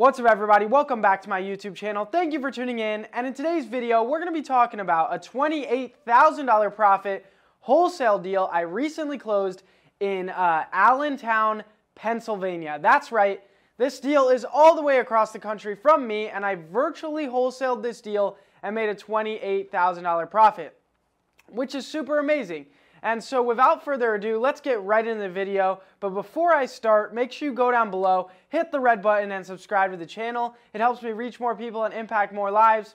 What's up, everybody? Welcome back to my YouTube channel. Thank you for tuning in. And in today's video, we're going to be talking about a $28,000 profit wholesale deal I recently closed in Allentown, Pennsylvania. That's right. This deal is all the way across the country from me, and I virtually wholesaled this deal and made a $28,000 profit, which is super amazing. And so without further ado, let's get right into the video. But before I start, make sure you go down below, hit the red button, and subscribe to the channel. It helps me reach more people and impact more lives.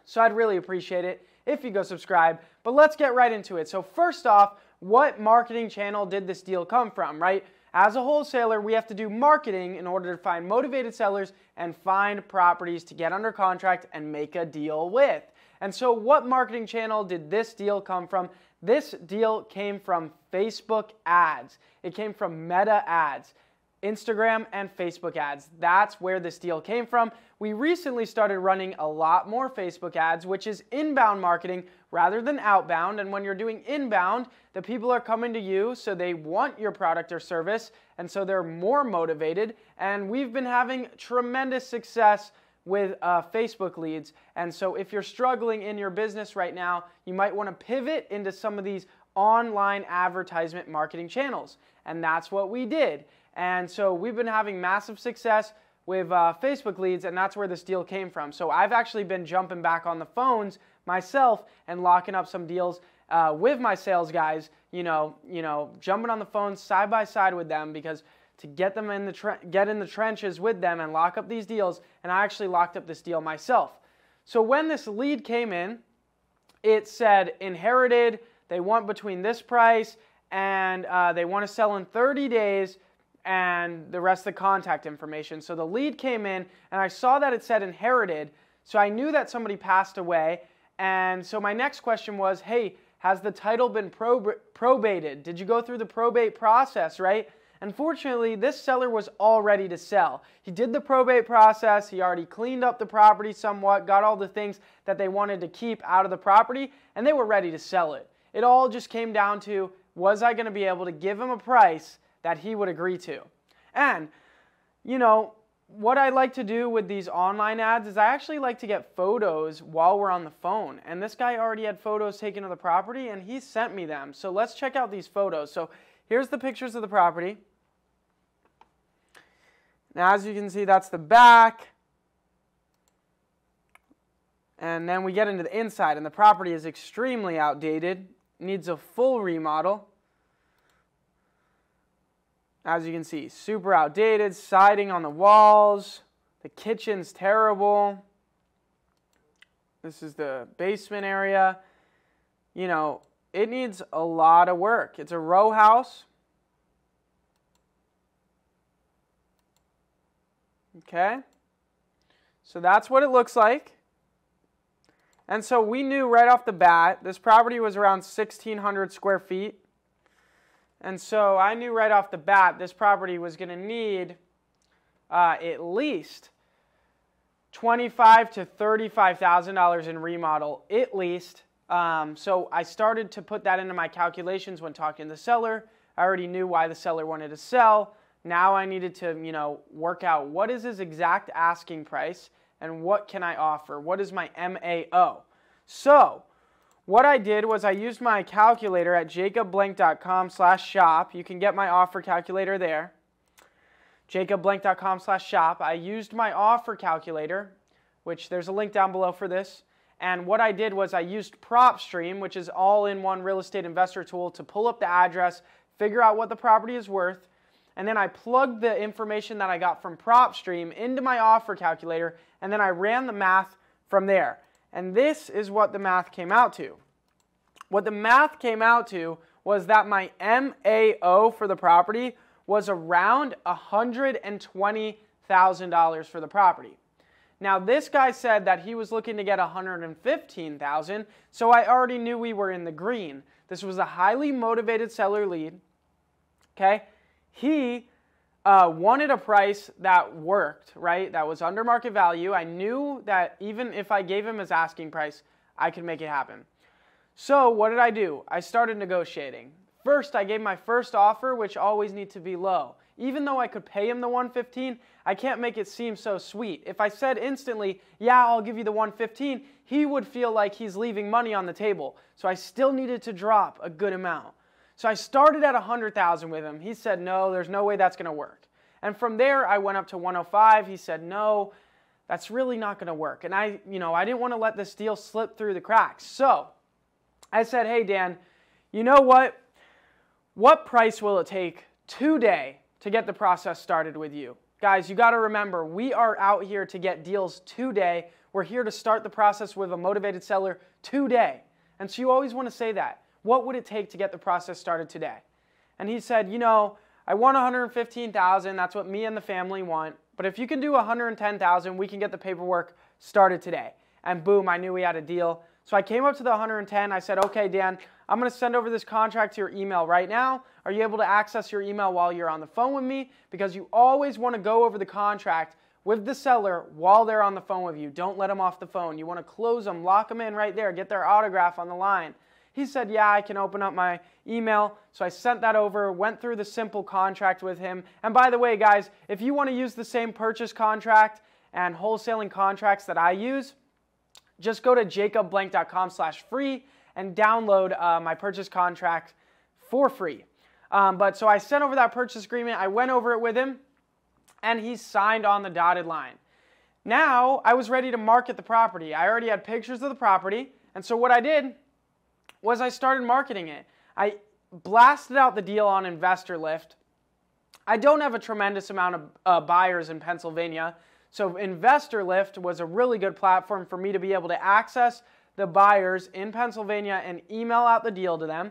So I'd really appreciate it if you go subscribe. But let's get right into it. So first off, what marketing channel did this deal come from, right? As a wholesaler, we have to do marketing in order to find motivated sellers and find properties to get under contract and make a deal with. And so what marketing channel did this deal come from? This deal came from Facebook ads. It came from Meta ads, Instagram and Facebook ads. That's where this deal came from. We recently started running a lot more Facebook ads, which is inbound marketing rather than outbound. And when you're doing inbound, the people are coming to you, so they want your product or service, and so they're more motivated. And we've been having tremendous success with Facebook leads. And so if you're struggling in your business right now, you might want to pivot into some of these online advertisement marketing channels. And that's what we did. And so we've been having massive success with Facebook leads, and that's where this deal came from. So I've actually been jumping back on the phones myself and locking up some deals with my sales guys, jumping on the phone side by side with them, because to get them in the trenches with them and lock up these deals. And I actually locked up this deal myself. So when this lead came in, it said inherited, they want between this price, and they want to sell in 30 days, and the rest of the contact information. So the lead came in, and I saw that it said inherited, so I knew that somebody passed away. And so my next question was, hey, has the title been probated? Did you go through the probate process, right? Unfortunately, this seller was all ready to sell. He did the probate process, he already cleaned up the property somewhat, got all the things that they wanted to keep out of the property, and they were ready to sell it. It all just came down to, was I going to be able to give him a price that he would agree to? And, what I like to do with these online ads is I actually like to get photos while we're on the phone. And this guy already had photos taken of the property, and he sent me them. So let's check out these photos. So here's the pictures of the property. Now, as you can see, that's the back. And then we get into the inside, and the property is extremely outdated, needs a full remodel. As you can see, super outdated, siding on the walls, the kitchen's terrible. This is the basement area. It needs a lot of work. It's a row house. Okay, so that's what it looks like. And so we knew right off the bat, this property was around 1,600 square feet. And so I knew right off the bat this property was going to need at least $25,000 to $35,000 in remodel, at least. So I started to put that into my calculations when talking to the seller. I already knew why the seller wanted to sell. Now I needed to, work out what is his exact asking price and what can I offer? What is my MAO? So what I did was I used my calculator at jacobblank.com/shop. You can get my offer calculator there. jacobblank.com/shop. I used my offer calculator, which there's a link down below for this. And what I did was I used PropStream, which is all-in-one real estate investor tool, to pull up the address, figure out what the property is worth, and then I plugged the information that I got from PropStream into my offer calculator, and then I ran the math from there. And this is what the math came out to. What the math came out to was that my MAO for the property was around $120,000 for the property. Now this guy said that he was looking to get $115,000, so I already knew we were in the green. This was a highly motivated seller lead. Okay? He wanted a price that worked, right? That was under market value. I knew that even if I gave him his asking price, I could make it happen. So what did I do? I started negotiating. First, I gave my first offer, which always needs to be low. even though I could pay him the $115, I can't make it seem so sweet. If I said instantly, yeah, I'll give you the $115, he would feel like he's leaving money on the table. So I still needed to drop a good amount. So I started at $100,000 with him. He said, no, there's no way that's going to work. And from there, I went up to 105. He said, no, that's really not going to work. And I didn't want to let this deal slip through the cracks. So I said, hey, Dan, you know what? What price will it take today to get the process started with you? Guys, you got to remember, we are out here to get deals today. We're here to start the process with a motivated seller today. And so you always want to say that. What would it take to get the process started today? And he said, you know, I want $115,000. That's what me and the family want. But if you can do $110,000, we can get the paperwork started today. And boom, I knew we had a deal. So I came up to the 110. I said, okay, Dan, I'm going to send over this contract to your email right now. Are you able to access your email while you're on the phone with me? Because you always want to go over the contract with the seller while they're on the phone with you. Don't let them off the phone. You want to close them, lock them in right there, get their autograph on the line. He said, yeah, I can open up my email. So I sent that over, went through the simple contract with him. And by the way, guys, if you want to use the same purchase contract and wholesaling contracts that I use, just go to jacobblank.com/free and download my purchase contract for free. So I sent over that purchase agreement. I went over it with him, and he signed on the dotted line. Now, I was ready to market the property. I already had pictures of the property, and so what I did was I started marketing it. I blasted out the deal on Investor Lift. I don't have a tremendous amount of buyers in Pennsylvania, so Investor Lift was a really good platform for me to be able to access the buyers in Pennsylvania and email out the deal to them.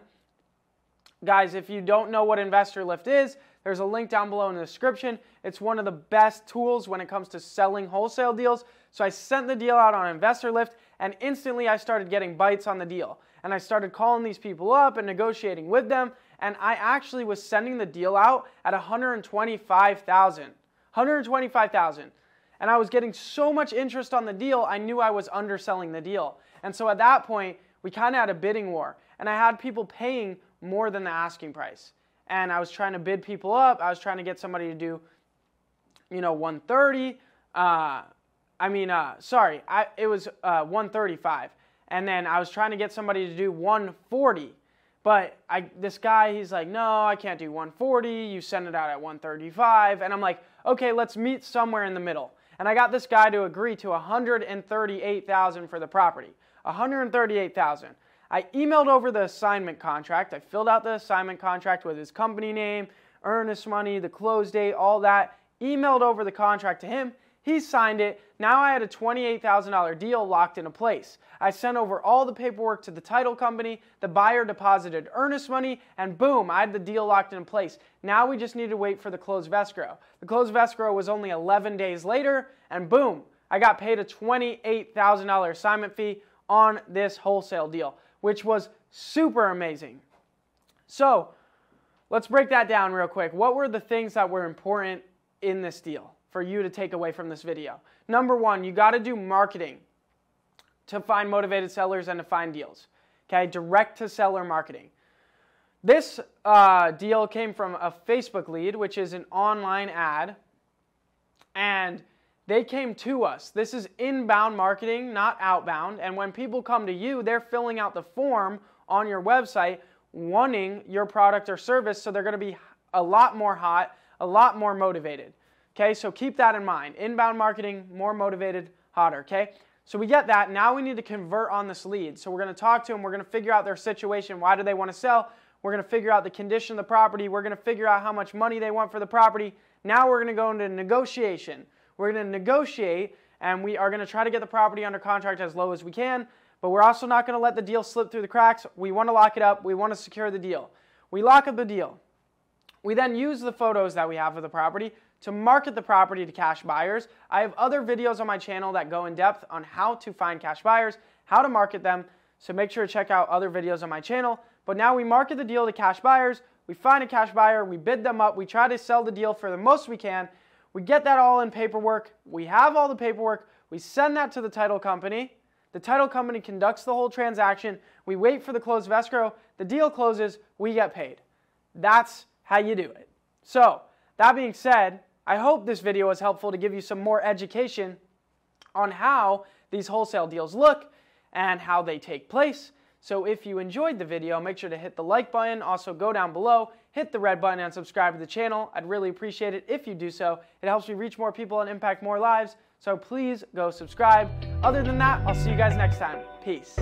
Guys, if you don't know what Investor Lift is, there's a link down below in the description. It's one of the best tools when it comes to selling wholesale deals. So I sent the deal out on Investor Lift, and instantly I started getting bites on the deal. And I started calling these people up and negotiating with them, and I actually was sending the deal out at $125,000. $125,000. And I was getting so much interest on the deal, I knew I was underselling the deal. And so at that point, we kind of had a bidding war. And I had people paying more than the asking price. And I was trying to bid people up. I was trying to get somebody to do, 130. It was 135. And then I was trying to get somebody to do 140. But this guy, he's like, no, I can't do 140. You send it out at 135. And I'm like, okay, let's meet somewhere in the middle. And I got this guy to agree to $138,000 for the property. $138,000. I emailed over the assignment contract. I filled out the assignment contract with his company name, earnest money, the close date, all that. Emailed over the contract to him. He signed it. Now I had a $28,000 deal locked into place. I sent over all the paperwork to the title company. The buyer deposited earnest money, and boom, I had the deal locked in place. Now we just need to wait for the close of escrow. The close of escrow was only 11 days later, and boom, I got paid a $28,000 assignment fee on this wholesale deal, which was super amazing. So let's break that down real quick. What were the things that were important in this deal for you to take away from this video? Number one, you got to do marketing to find motivated sellers and to find deals. Okay, direct to seller marketing. This deal came from a Facebook lead, which is an online ad, and they came to us. This is inbound marketing, not outbound. And when people come to you, they're filling out the form on your website wanting your product or service, so they're going to be a lot more hot, a lot more motivated. Okay, so keep that in mind. Inbound marketing, more motivated, hotter, okay? So we get that. Now we need to convert on this lead. So we're going to talk to them. We're going to figure out their situation. Why do they want to sell? We're going to figure out the condition of the property. We're going to figure out how much money they want for the property. Now we're going to go into negotiation. We're going to negotiate, and we are going to try to get the property under contract as low as we can, but we're also not going to let the deal slip through the cracks. We want to lock it up. We want to secure the deal. We lock up the deal. We then use the photos that we have of the property to market the property to cash buyers. I have other videos on my channel that go in depth on how to find cash buyers, how to market them, so make sure to check out other videos on my channel. But now we market the deal to cash buyers. We find a cash buyer. We bid them up. We try to sell the deal for the most we can. We get that all in paperwork. We have all the paperwork. We send that to the title company. The title company conducts the whole transaction. We wait for the close of escrow. The deal closes. We get paid. That's how you do it. So That being said, I hope this video was helpful to give you some more education on how these wholesale deals look and how they take place. So if you enjoyed the video, make sure to hit the like button. Also go down below, hit the red button and subscribe to the channel. I'd really appreciate it if you do so. It helps me reach more people and impact more lives. So please go subscribe. Other than that, I'll see you guys next time. Peace.